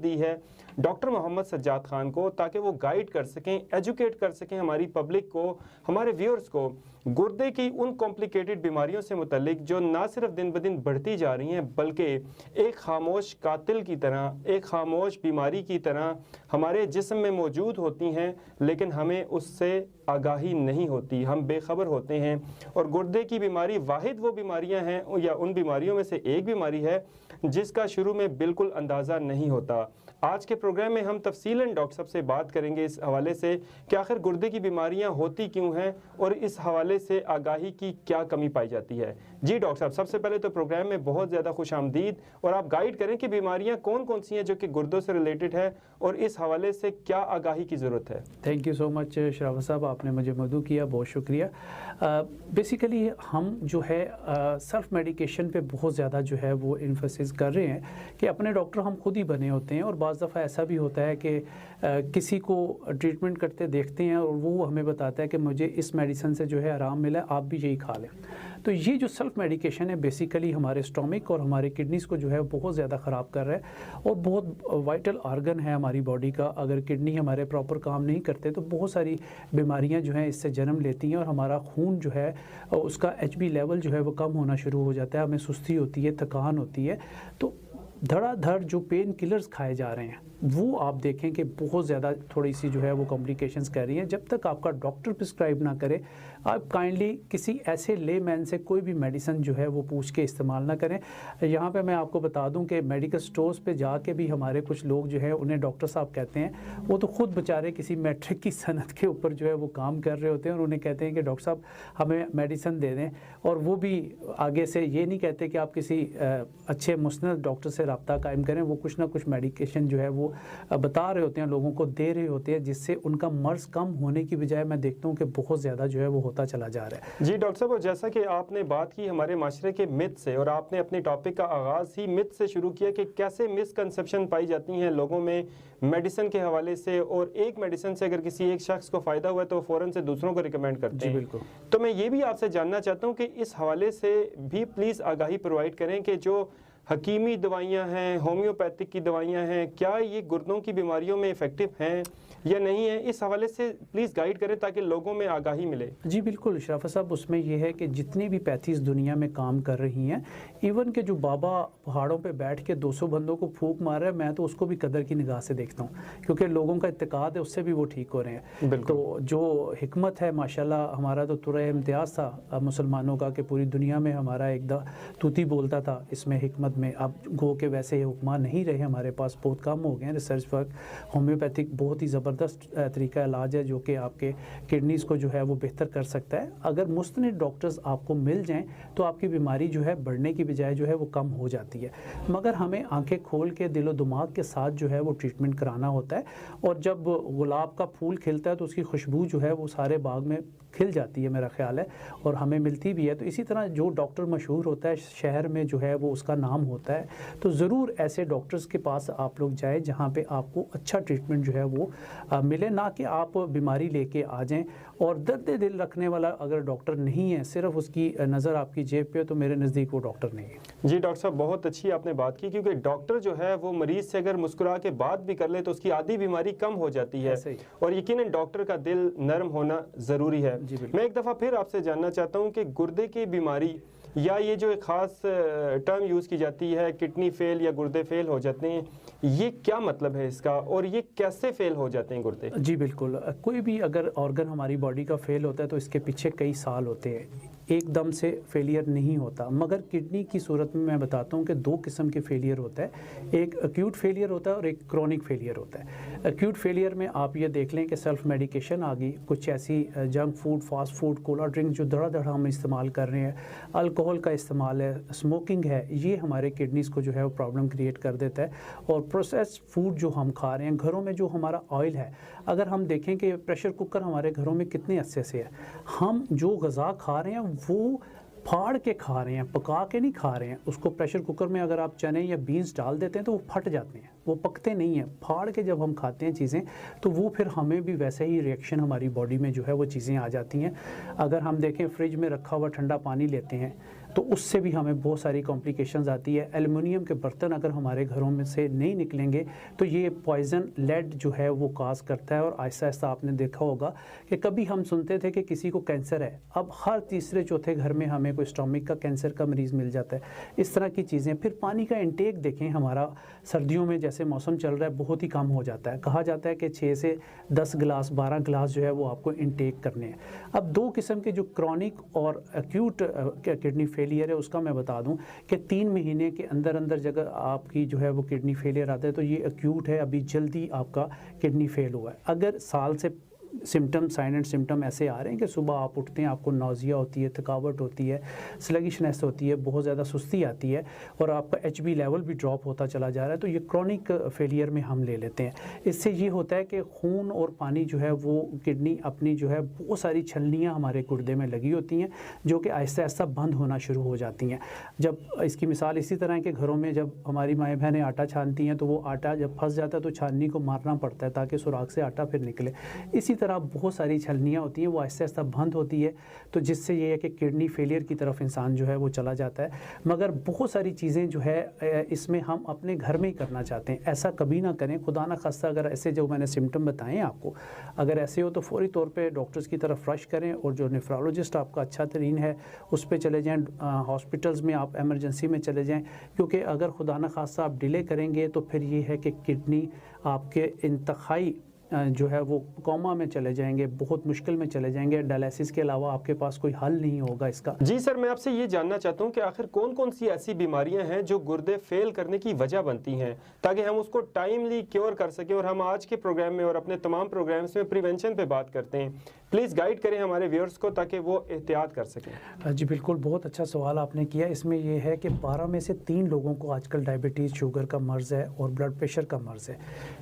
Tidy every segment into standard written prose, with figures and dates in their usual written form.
दी है डॉक्टर मोहम्मद सज्जाद खान को, ताकि वो गाइड कर सकें, एजुकेट कर सकें हमारी पब्लिक को, हमारे व्यूअर्स को गुर्दे की उन कॉम्प्लिकेटेड बीमारियों से मुतल्लिक जो ना सिर्फ दिन ब दिन बढ़ती जा रही हैं बल्कि एक खामोश कातिल की तरह, एक खामोश बीमारी की तरह हमारे जिस्म में मौजूद होती हैं, लेकिन हमें उससे आगाही नहीं होती, हम बेखबर होते हैं। और गुर्दे की बीमारी वाहिद वो बीमारियां हैं या उन बीमारियों में से एक बीमारी है जिसका शुरू में बिल्कुल अंदाज़ा नहीं होता। आज के प्रोग्राम में हम तफसीलन डॉक्टर साहब से बात करेंगे इस हवाले से कि आखिर गुर्दे की बीमारियां होती क्यों हैं और इस हवाले से आगाही की क्या कमी पाई जाती है। जी डॉक्टर साहब, सबसे पहले तो प्रोग्राम में बहुत ज़्यादा खुशामदीद, और आप गाइड करें कि बीमारियां कौन कौन सी हैं जो कि गुर्दों से रिलेटेड है और इस हवाले से क्या आगाही की ज़रूरत है। थैंक यू सो मच शराफत साहब, आपने मुझे मदऊ किया, बहुत शुक्रिया। बेसिकली हम जो है सेल्फ मेडिकेशन पे बहुत ज़्यादा जो है वो इन्फोसिस कर रहे हैं कि अपने डॉक्टर हम खुद ही बने होते हैं, और बाज़ दफ़ा ऐसा भी होता है कि किसी को ट्रीटमेंट करते देखते हैं और वो हमें बताता है कि मुझे इस मेडिसिन से जो है आराम मिला, आप भी यही खा लें। तो ये जो सेल्फ मेडिकेशन है बेसिकली हमारे स्टोमिक और हमारे किडनीज़ को जो है बहुत ज़्यादा ख़राब कर रहा है, और बहुत वाइटल आर्गन है हमारी बॉडी का। अगर किडनी हमारे प्रॉपर काम नहीं करते तो बहुत सारी बीमारियां जो हैं इससे जन्म लेती हैं, और हमारा खून जो है उसका HB लेवल जो है वो कम होना शुरू हो जाता है, हमें सुस्ती होती है, थकान होती है। तो धड़ाधड़ जो पेन किलर्स खाए जा रहे हैं वो आप देखें कि बहुत ज़्यादा थोड़ी सी जो है वो कॉम्प्लिकेशंस कर रही हैं। जब तक आपका डॉक्टर प्रिस्क्राइब ना करे, आप काइंडली किसी ऐसे लेमैन से कोई भी मेडिसिन जो है वो पूछ के इस्तेमाल ना करें। यहाँ पे मैं आपको बता दूं कि मेडिकल स्टोर्स पे जाके भी हमारे कुछ लोग जो है उन्हें डॉक्टर साहब कहते हैं, वो तो खुद बेचारे किसी मैट्रिक की सनद के ऊपर जो है वो काम कर रहे होते हैं, और उन्हें कहते हैं कि डॉक्टर साहब हमें मेडिसिन दे दें, और वो भी आगे से ये नहीं कहते कि आप किसी अच्छे मुस्नद डॉक्टर से रब्ता कायम करें। वो कुछ ना कुछ मेडिकेशन जो है वो बता रहे होते हैं, लोगों को दे रहे होते हैं, जिससे उनका मर्ज कम होने की बजाय मैं देखता हूँ कि बहुत ज़्यादा जो है वो होता चला जा रहा है। जी डॉक्टर साहब, जैसा कि आपने बात की हमारे माशरे के मिथ से, और आपने अपने टॉपिक का आगाज़ ही मिथ से शुरू किया कि कैसे मिसकंसेप्शन पाई जाती हैं लोगों में मेडिसिन के हवाले से, और एक मेडिसिन से अगर किसी एक शख्स को फ़ायदा हुआ तो फ़ौरन से दूसरों को रिकमेंड करते हैं। बिल्कुल। तो मैं ये भी आपसे जानना चाहता हूँ कि इस हवाले से भी प्लीज़ आगाही प्रोवाइड करें कि जो हकीमी दवाइयाँ हैं, होम्योपैथिक की दवाइयाँ हैं, क्या ये गुर्दों की बीमारियों में इफ़ेक्टिव हैं या नहीं है, इस हवाले से प्लीज़ गाइड करें ताकि लोगों में आगाही मिले। जी बिल्कुल शराफत साहब, उसमें यह है कि जितनी भी पैथीज दुनिया में काम कर रही हैं, इवन के जो बाबा पहाड़ों पे बैठ के 200 बंदों को फूंक मार रहा है, मैं तो उसको भी कदर की निगाह से देखता हूँ, क्योंकि लोगों का इत्तेकाद है उससे भी वो ठीक हो रहे हैं। तो जो हिकमत है माशाल्लाह, हमारा तो तुरा इम्तियाज़ था मुसलमानों का कि पूरी दुनिया में हमारा एक तूती बोलता था इसमें हिकमत में। अब गो के वैसे हुक्मा नहीं रहे हमारे पास, बहुत कम हो गए हैं। रिसर्च वर्क होम्योपैथिक बहुत ही ज़बरदस्त तरीका इलाज है जो कि आपके किडनीज़ को जो है वो बेहतर कर सकता है। अगर मुस्तनिद डॉक्टर्स आपको मिल जाएं तो आपकी बीमारी जो है बढ़ने की बजाय जो है वो कम हो जाती है, मगर हमें आंखें खोल के दिलो दिमाग के साथ जो है वो ट्रीटमेंट कराना होता है। और जब गुलाब का फूल खिलता है तो उसकी खुशबू जो है वो सारे बाग में खिल जाती है, मेरा ख्याल है, और हमें मिलती भी है। तो इसी तरह जो डॉक्टर मशहूर होता है शहर में जो है वो उसका नाम होता है, तो ज़रूर ऐसे डॉक्टर्स के पास आप लोग जाएँ जहाँ पे आपको अच्छा ट्रीटमेंट जो है वो मिले, ना कि आप बीमारी लेके आ जाएं। और दर्द दिल रखने वाला अगर डॉक्टर नहीं है, सिर्फ उसकी नज़र आपकी जेब पे, तो मेरे नज़दीक वो डॉक्टर नहीं है। जी डॉक्टर साहब, बहुत अच्छी आपने बात की, क्योंकि डॉक्टर जो है वो मरीज़ से अगर मुस्कुरा के बात भी कर ले तो उसकी आधी बीमारी कम हो जाती है, और यकीनन डॉक्टर का दिल नरम होना ज़रूरी है। मैं एक दफ़ा फिर आपसे जानना चाहता हूँ कि गुर्दे की बीमारी, या ये जो एक ख़ास टर्म यूज़ की जाती है किडनी फेल या गुर्दे फेल हो जाते हैं, ये क्या मतलब है इसका, और ये कैसे फेल हो जाते हैं गुर्दे? जी बिल्कुल, कोई भी अगर ऑर्गन हमारी बॉडी का फेल होता है तो इसके पीछे कई साल होते हैं, एकदम से फेलियर नहीं होता। मगर किडनी की सूरत में मैं बताता हूँ कि दो किस्म के फेलियर होता है, एक एक्यूट फेलियर होता है और एक क्रोनिक फेलियर होता है। एक्यूट फेलियर में आप ये देख लें कि सेल्फ मेडिकेशन आ गई, कुछ ऐसी junk food, fast food, Cola drink जो धड़ा हम इस्तेमाल कर रहे हैं, अल्कोहल का इस्तेमाल है, स्मोकिंग है, ये हमारे किडनीज़ को जो है वो प्रॉब्लम क्रिएट कर देता है। और प्रोसेस्ड फूड जो हम खा रहे हैं, घरों में जो हमारा ऑयल है, अगर हम देखें कि प्रेशर कुकर हमारे घरों में कितने अच्छे से है, हम जो ग़िज़ा खा रहे हैं वो फाड़ के खा रहे हैं, पका के नहीं खा रहे हैं। उसको प्रेशर कुकर में अगर आप चने या बीन्स डाल देते हैं तो वो फट जाते हैं, वो पकते नहीं हैं। फाड़ के जब हम खाते हैं चीज़ें तो वो फिर हमें भी वैसे ही रिएक्शन हमारी बॉडी में जो है वो चीज़ें आ जाती हैं। अगर हम देखें फ्रिज में रखा हुआ ठंडा पानी लेते हैं, तो उससे भी हमें बहुत सारी कॉम्प्लिकेशंस आती है। एल्युमिनियम के बर्तन अगर हमारे घरों में से नहीं निकलेंगे तो ये पॉइजन लेड जो है वो काज करता है, और आहिस्ता आहिस्ता आपने देखा होगा कि कभी हम सुनते थे कि किसी को कैंसर है, अब हर तीसरे चौथे घर में हमें कोई स्टोमिक का कैंसर का मरीज़ मिल जाता है। इस तरह की चीज़ें। फिर पानी का इंटेक देखें, हमारा सर्दियों में जैसे मौसम चल रहा है बहुत ही कम हो जाता है। कहा जाता है कि 6 से 10 गिलास 12 गिलास जो है वो आपको इंटेक करने हैं। अब दो किस्म के जो क्रॉनिक और एक्यूट किडनी फेलियर है उसका मैं बता दूं कि 3 महीने के अंदर अंदर जगह आपकी जो है वो किडनी फेलियर आता है तो ये एक्यूट है, अभी जल्दी आपका किडनी फेल हुआ है। अगर साल से सिम्टम, साइन एंड सिम्टम ऐसे आ रहे हैं कि सुबह आप उठते हैं आपको नौजिया होती है, थकावट होती है, स्लगिशनेस होती है, बहुत ज़्यादा सुस्ती आती है और आपका HB लेवल भी ड्रॉप होता चला जा रहा है, तो ये क्रॉनिक फेलियर में हम ले लेते हैं। इससे ये होता है कि खून और पानी जो है वो किडनी अपनी जो है बहुत सारी छलनियाँ हमारे गुर्दे में लगी होती हैं जो कि आहिस्ता आहिस्ता बंद होना शुरू हो जाती हैं। जब इसकी मिसाल इसी तरह के घरों में जब हमारी माएँ बहनें आटा छानती हैं तो वो आटा जब फंस जाता है तो छाननी को मारना पड़ता है ताकि सुराख से आटा फिर निकले। इसी तरह बहुत सारी छलनियाँ होती हैं वो आहिस्ता आहिस्ता बंद होती है, तो जिससे ये है कि किडनी फेलियर की तरफ इंसान जो है वो चला जाता है। मगर बहुत सारी चीज़ें जो है इसमें हम अपने घर में ही करना चाहते हैं, ऐसा कभी ना करें। खुदा ना खास्ता अगर ऐसे जो मैंने सिम्टम बताए हैं आपको, अगर ऐसे हो तो फौरी तौर पे डॉक्टर्स की तरफ रश करें और जो नेफ्रोलॉजिस्ट आपका अच्छा तरीन है उस पर चले जाएँ। हॉस्पिटल्स में आप एमरजेंसी में चले जाएँ, क्योंकि अगर खुदा ना खास्ता आप डिले करेंगे तो फिर ये है कि किडनी आपके इंतहाई जो है वो कोमा में चले जाएंगे, बहुत मुश्किल में चले जाएंगे। डायलिसिस के अलावा आपके पास कोई हल नहीं होगा इसका। जी सर, मैं आपसे ये जानना चाहता हूँ कि आखिर कौन कौन सी ऐसी बीमारियां हैं जो गुर्दे फेल करने की वजह बनती हैं, ताकि हम उसको टाइमली क्योर कर सकें। और हम आज के प्रोग्राम में और अपने तमाम प्रोग्राम्स में प्रिवेंशन पे बात करते हैं। प्लीज़ गाइड करें हमारे व्यूअर्स को ताकि वो एहतियात कर सकें। जी बिल्कुल, बहुत अच्छा सवाल आपने किया। इसमें यह है कि 12 में से 3 लोगों को आजकल डायबिटीज़, शुगर का मर्ज़ है और ब्लड प्रेशर का मर्ज़ है।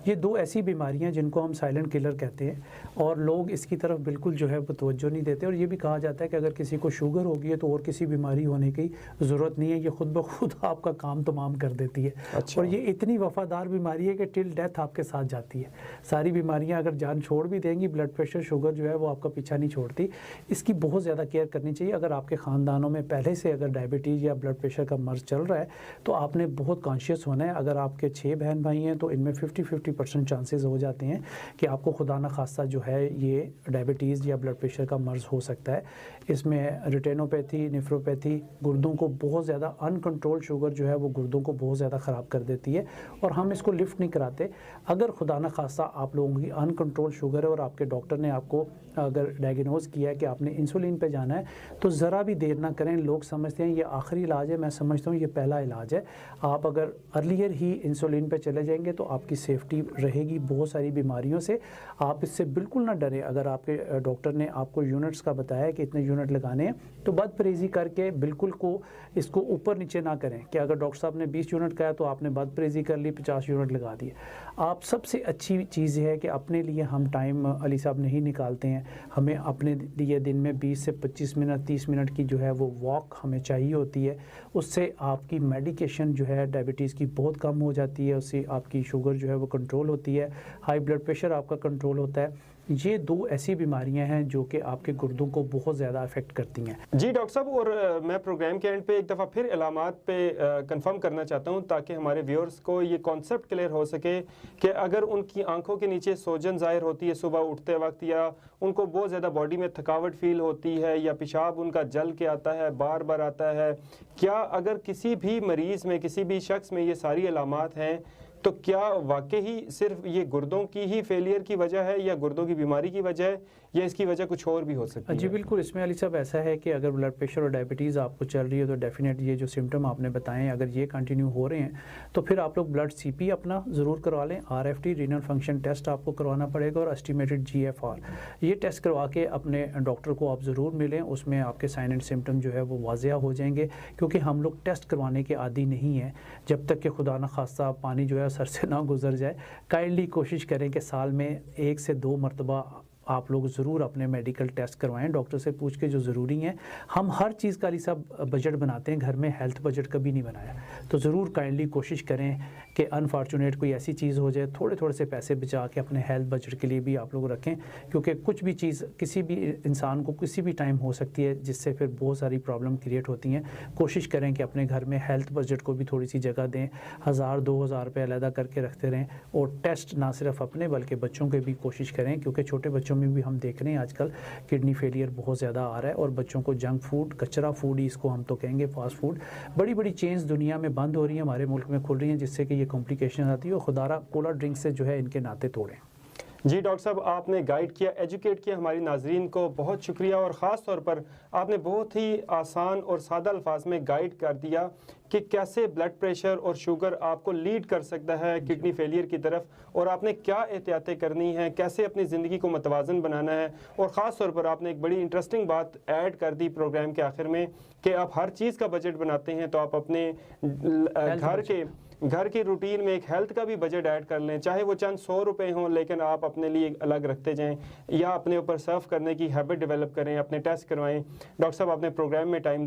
ये 2 ऐसी बीमारियां जिनको हम साइलेंट किलर कहते हैं और लोग इसकी तरफ बिल्कुल जो है वो तवज्जो नहीं देते। और ये भी कहा जाता है कि अगर किसी को शुगर होगी है तो और किसी बीमारी होने की ज़रूरत नहीं है, ये खुद ब खुद आपका काम तमाम कर देती है। अच्छा। और ये इतनी वफ़ादार बीमारी है कि टिल डेथ आपके साथ जाती है। सारी बीमारियाँ अगर जान छोड़ भी देंगी, ब्लड प्रेशर, शुगर जो है वो आपका पीछा नहीं छोड़ती। इसकी बहुत ज़्यादा केयर करनी चाहिए। अगर आपके ख़ानदानों में पहले से अगर डायबिटीज़ या ब्लड प्रेशर का मर्ज़ चल रहा है तो आपने बहुत कॉन्शियस होना है। अगर आपके 6 बहन भाई हैं तो इनमें 50-50% चांसेस हो जाते हैं कि आपको खुदा न खास्ता जो है ये डायबिटीज़ या ब्लड प्रेशर का मर्ज़ हो सकता है। इसमें रेटिनोपैथी, नेफ्रोपैथी, गुर्दों को बहुत ज़्यादा अनकंट्रोल शुगर जो है वो गुर्दों को बहुत ज़्यादा ख़राब कर देती है और हम इसको लिफ्ट नहीं कराते। अगर खुदा न खास्ता आप लोगों की अनकंट्रोल शुगर है और आपके डॉक्टर ने आपको अगर डायग्नोज किया है कि आपने इंसुलिन पे जाना है तो ज़रा भी देर ना करें। लोग समझते हैं ये आखिरी इलाज है, मैं समझता हूँ ये पहला इलाज है। आप अगर अर्लियर ही इंसुलिन पे चले जाएंगे तो आपकी सेफ्टी रहेगी बहुत सारी बीमारियों से। आप इससे बिल्कुल ना डरें। अगर आपके डॉक्टर ने आपको यूनिट्स का बताया कि इतने यूनिट लगाने हैं तो बदपरहेज़ी करके बिल्कुल को इसको ऊपर नीचे ना करें कि अगर डॉक्टर साहब ने 20 यूनिट कहा तो आपने बदपरहेज़ी कर ली, 50 यूनिट लगा दिए। आप सबसे अच्छी चीज़ है कि अपने लिए हम टाइम अली साहब नहीं निकालते हैं। हमें अपने लिए दिन में 20 से 25 मिनट, 30 मिनट की जो है वो वॉक हमें चाहिए होती है। उससे आपकी मेडिकेशन जो है डायबिटीज़ की बहुत कम हो जाती है, उससे आपकी शुगर जो है वो कंट्रोल होती है, हाई ब्लड प्रेशर आपका कंट्रोल होता है। ये 2 ऐसी बीमारियां हैं जो कि आपके गुर्दों को बहुत ज़्यादा अफेक्ट करती हैं। जी डॉक्टर साहब, और मैं प्रोग्राम के एंड पे एक दफ़ा फिर इलामात पे कंफर्म करना चाहता हूँ ताकि हमारे व्यूअर्स को ये कॉन्सेप्ट क्लियर हो सके कि अगर उनकी आंखों के नीचे सोजन ज़ाहिर होती है सुबह उठते वक्त, या उनको बहुत ज़्यादा बॉडी में थकावट फील होती है, या पेशाब उनका जल के आता है, बार बार आता है, क्या अगर किसी भी मरीज़ में, किसी भी शख्स में ये सारी अलामात हैं तो क्या वाकई ही सिर्फ ये गुर्दों की ही फेलियर की वजह है या गुर्दों की बीमारी की वजह है, या इसकी वजह कुछ और भी हो सकती है? जी बिल्कुल, इसमें अली साहब ऐसा है कि अगर ब्लड प्रेशर और डायबिटीज़ आपको चल रही है तो डेफिनेट ये जो सिम्टम आपने बताए हैं अगर ये कंटिन्यू हो रहे हैं तो फिर आप लोग ब्लड CP अपना ज़रूर करवा लें। RFT रीनल फंक्शन टेस्ट आपको करवाना पड़ेगा और एस्टिमेटेड GFR, ये टेस्ट करवा के अपने डॉक्टर को आप ज़रूर मिलें। उसमें आपके साइन एंड सिम्टम जो है वो वाज़िया हो जाएंगे, क्योंकि हम लोग टेस्ट करवाने के आदी नहीं हैं जब तक कि खुदा न खास्ता पानी जो है सर से ना गुजर जाए। काइंडली कोशिश करें कि साल में 1 से 2 मरतबा आप लोग ज़रूर अपने मेडिकल टेस्ट करवाएं, डॉक्टर से पूछ के जो ज़रूरी हैं। हम हर चीज़ का सब बजट बनाते हैं, घर में हेल्थ बजट कभी नहीं बनाया, तो ज़रूर काइंडली कोशिश करें कि अनफॉर्चुनेट कोई ऐसी चीज़ हो जाए, थोड़े थोड़े से पैसे बचा के अपने हेल्थ बजट के लिए भी आप लोग रखें, क्योंकि कुछ भी चीज़ किसी भी इंसान को किसी भी टाइम हो सकती है, जिससे फिर बहुत सारी प्रॉब्लम क्रिएट होती हैं। कोशिश करें कि अपने घर में हेल्थ बजट को भी थोड़ी सी जगह दें, 1000-2000 रुपये अलग करके रखते रहें, और टेस्ट ना सिर्फ अपने बल्कि बच्चों के भी कोशिश करें, क्योंकि छोटे बच्चों में भी हम देख रहे हैं आजकल किडनी फेलियर बहुत ज़्यादा आ रहा है, और बच्चों को जंक फूड, कचरा फूड ही इसको हम तो कहेंगे, फास्ट फूड, बड़ी बड़ी चेन्स दुनिया में बंद हो रही हैं, हमारे मुल्क में खुल रही हैं, जिससे कि ये कॉम्प्लिकेशन आती है, और खुदारा कोला ड्रिंक से जो है इनके नाते तोड़ें। जी डॉक्टर साहब, आपने गाइड किया, एजुकेट किया हमारी नाजरीन को, बहुत शुक्रिया। और ख़ास तौर पर आपने बहुत ही आसान और सादा अल्फाज में गाइड कर दिया कि कैसे ब्लड प्रेशर और शुगर आपको लीड कर सकता है किडनी फेलियर की तरफ, और आपने क्या एहतियातें करनी हैं, कैसे अपनी ज़िंदगी को मतवाज़न बनाना है। और ख़ास तौर पर आपने एक बड़ी इंटरेस्टिंग बात ऐड कर दी प्रोग्राम के आखिर में कि आप हर चीज़ का बजट बनाते हैं, तो आप अपने घर की रूटीन में एक हेल्थ का भी बजट ऐड कर लें, चाहे वो चंद 100 रुपये हों, लेकिन आप अपने लिए अलग रखते जाएं, या अपने ऊपर सर्व करने की हैबिट डेवलप करें, अपने टेस्ट करवाएं। डॉक्टर साहब, आपने प्रोग्राम में टाइम